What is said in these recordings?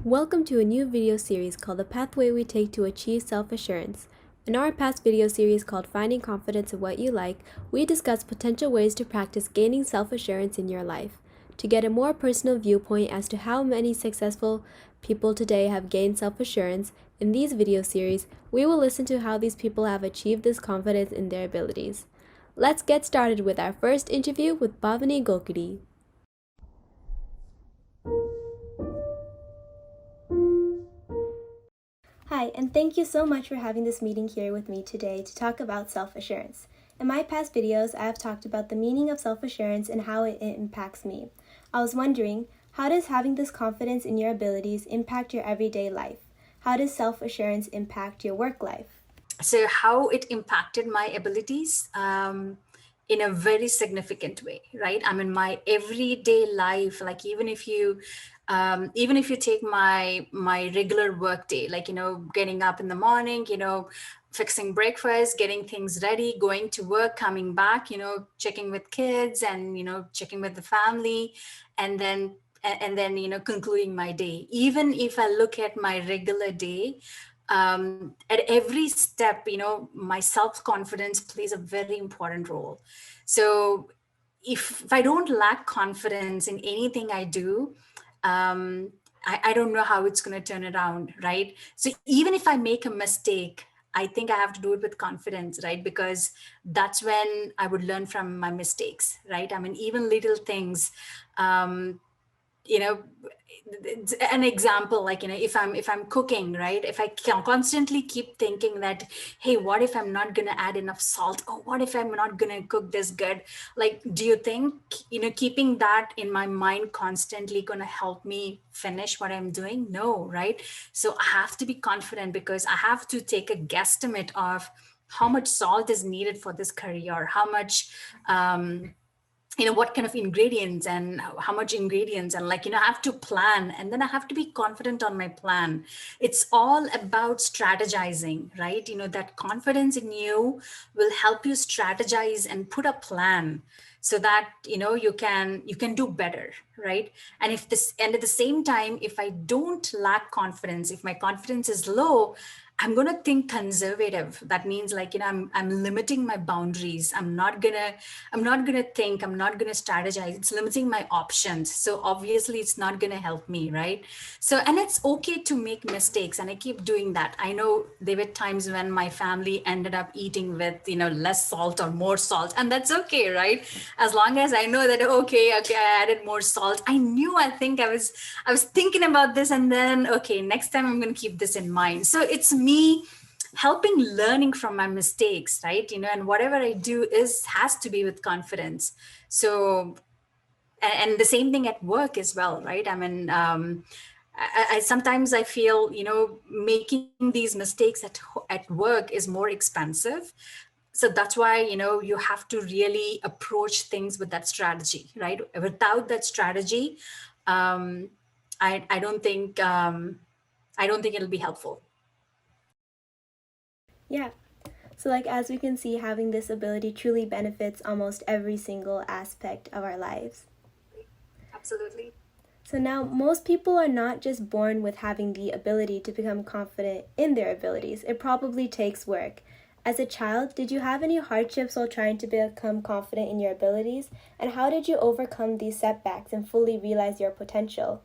Welcome to a new video series called The Pathway We Take to Achieve Self-Assurance. In our past video series called Finding Confidence in What You Like, we discussed potential ways to practice gaining self-assurance in your life. To get a more personal viewpoint as to how many successful people today have gained self-assurance, in these video series, we will listen to how these people have achieved this confidence in their abilities. Let's get started with our first interview with Bhavani Gokudi. Hi, and thank you so much for having this meeting here with me today to talk about self-assurance. In my past videos, I have talked about the meaning of self-assurance and how it impacts me. I was wondering, how does having this confidence in your abilities impact your everyday life? How does self-assurance impact your work life? So how it impacted my abilities in a very significant way, right? I mean, my everyday life, like even if you take my regular work day, like, getting up in the morning, fixing breakfast, getting things ready, going to work, coming back, checking with kids and, checking with the family, and then concluding my day. Even if I look at my regular day, at every step, my self-confidence plays a very important role. So if I don't lack confidence in anything I do, I don't know how it's going to turn around, right? So even if I make a mistake, I think I have to do it with confidence, right? Because that's when I would learn from my mistakes, right? I mean, even little things, um, you know an example, like, if I'm cooking, right? If I constantly keep thinking that, hey, what if I'm not going to add enough salt, or what if I'm not going to cook this good, like, do you think, keeping that in my mind constantly going to help me finish what I'm doing? No, right? So I have to be confident, because I have to take a guesstimate of how much salt is needed for this curry, or how much what kind of ingredients and how much ingredients, and, like, I have to plan, and then I have to be confident on my plan. It's all about strategizing, right? That confidence in you will help you strategize and put a plan, so that you can do better, right? And at the same time, if I don't lack confidence, if my confidence is low, I'm going to think conservative. That means, like, I'm limiting my boundaries. I'm not going to think, I'm not going to strategize. It's limiting my options. So obviously it's not going to help me, right? So, and it's okay to make mistakes, and I keep doing that. I know there were times when my family ended up eating with, less salt or more salt, and that's okay, right? As long as I know that, okay, I added more salt. I was thinking about this, and then, okay, next time I'm going to keep this in mind. So it's me helping learning from my mistakes, right? And whatever I do has to be with confidence. So, and the same thing at work as well, right? I mean, I sometimes I feel, making these mistakes at work is more expensive. So that's why, you have to really approach things with that strategy, right? Without that strategy, um, I don't think it'll be helpful. Yeah. So, as we can see, having this ability truly benefits almost every single aspect of our lives. Absolutely. So now, most people are not just born with having the ability to become confident in their abilities. It probably takes work. As a child, did you have any hardships while trying to become confident in your abilities? And how did you overcome these setbacks and fully realize your potential?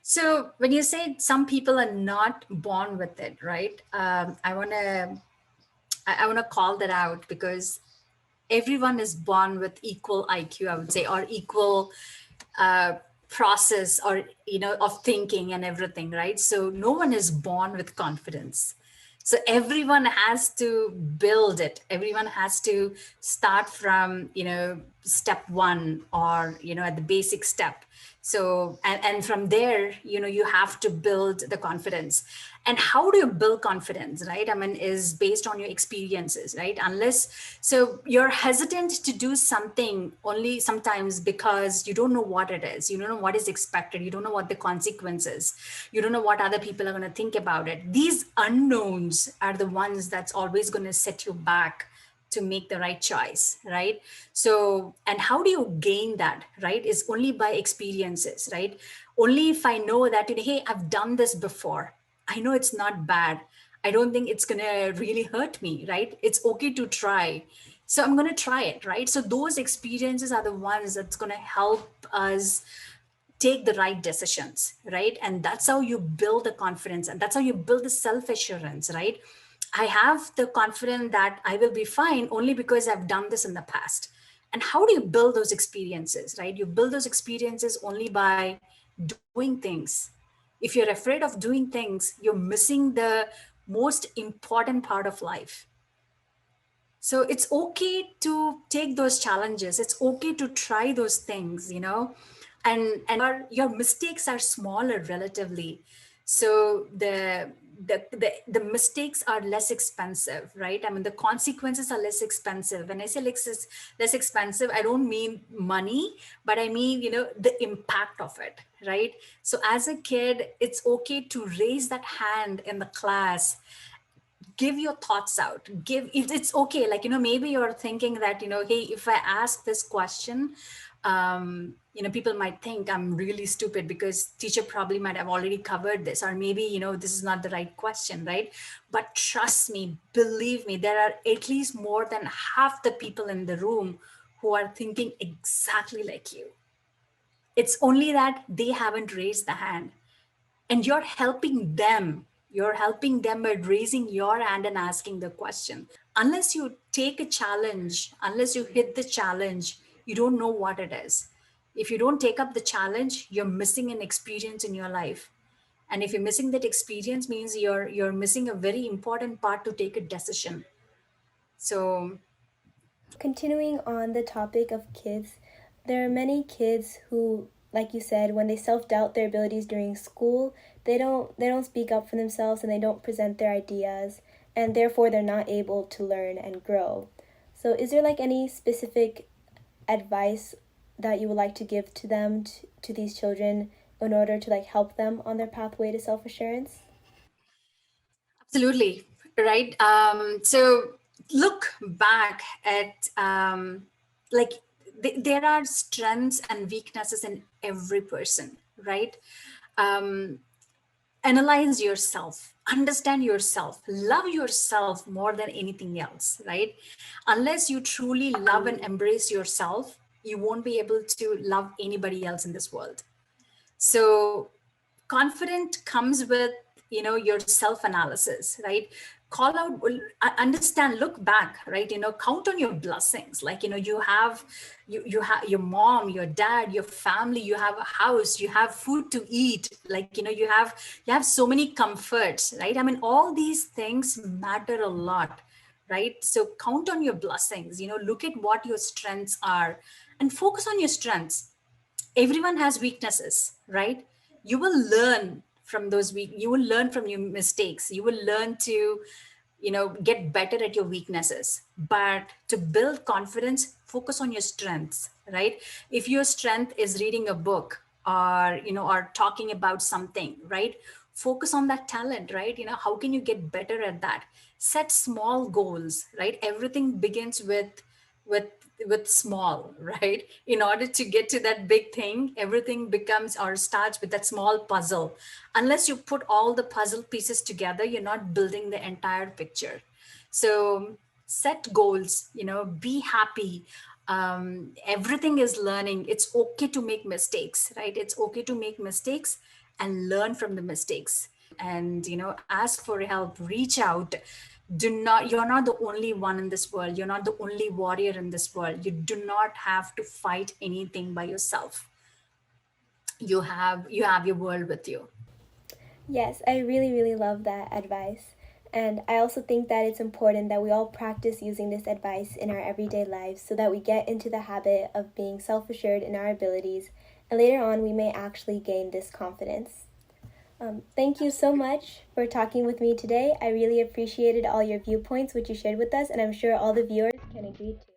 So when you say some people are not born with it, right? I want to call that out, because everyone is born with equal IQ, I would say, or equal uh, process, or of thinking and everything, right? So no one is born with confidence. So everyone has to build it. Everyone has to start from, step one, or, at the basic step. So, and from there, you have to build the confidence. And how do you build confidence, right? I mean, is based on your experiences, right? So you're hesitant to do something only sometimes because you don't know what it is. You don't know what is expected. You don't know what the consequences. You don't know what other people are going to think about it. These unknowns are the ones that's always going to set you back to make the right choice, right? So, and how do you gain that, right? Is only by experiences, right? Only if I know that, hey, I've done this before. I know it's not bad. I don't think it's going to really hurt me, right? It's okay to try. So I'm going to try it, right? So those experiences are the ones that's going to help us take the right decisions, right? And that's how you build the confidence, and that's how you build the self assurance, right? I have the confidence that I will be fine only because I've done this in the past. And how do you build those experiences, right? You build those experiences only by doing things. If you're afraid of doing things, you're missing the most important part of life. So it's okay to take those challenges. It's okay to try those things, your mistakes are smaller relatively. So the mistakes are less expensive, right? I mean, the consequences are less expensive. When I say less expensive, I don't mean money, but I mean, the impact of it, right? So as a kid, it's okay to raise that hand in the class, give your thoughts out, it's okay, like, maybe you're thinking that, hey, if I ask this question, people might think I'm really stupid because teacher probably might have already covered this, or maybe, this is not the right question, right? But trust me, believe me, there are at least more than half the people in the room who are thinking exactly like you. It's only that they haven't raised the hand, and you're helping them by raising your hand and asking the question. Unless you take a challenge, unless you hit the challenge, you don't know what it is. If you don't take up the challenge, you're missing an experience in your life. And if you're missing that experience, means you're missing a very important part to take a decision. So Continuing on the topic of kids, there are many kids who, like you said, when they self-doubt their abilities during school, they don't speak up for themselves and they don't present their ideas, and therefore they're not able to learn and grow. So is there like any specific advice that you would like to give to them, to these children, in order to like help them on their pathway to self-assurance? absolutely, right. So look back at, like, there are strengths and weaknesses in every person, right? Um, Analyze yourself, understand yourself, love yourself more than anything else, right? Unless you truly love and embrace yourself, you won't be able to love anybody else in this world. So confident comes with, your self analysis, right? Call out, understand, look back, right? Count on your blessings. Like, you have your mom, your dad, your family, you have a house, you have food to eat, like, you have so many comforts, right? I mean, all these things matter a lot, right? So count on your blessings, look at what your strengths are and focus on your strengths. Everyone has weaknesses, right? You will learn from those you will learn from your mistakes, you will learn to, get better at your weaknesses. But to build confidence, focus on your strengths, right? If your strength is reading a book, or talking about something, right? Focus on that talent, right? How can you get better at that? Set small goals, right? Everything begins with with small, right? In order to get to that big thing, everything becomes or starts with that small puzzle. Unless you put all the puzzle pieces together, you're not building the entire picture. So set goals, be happy. Everything is learning. It's okay to make mistakes, right? It's okay to make mistakes and learn from the mistakes. And, ask for help, reach out. You're not the only one in this world. You're not the only warrior in this world. You do not have to fight anything by yourself. You have your world with you. Yes, I really, really love that advice. And I also think that it's important that we all practice using this advice in our everyday lives so that we get into the habit of being self assured in our abilities, and later on we may actually gain this confidence. Thank you so much for talking with me today. I really appreciated all your viewpoints, which you shared with us, and I'm sure all the viewers can agree to.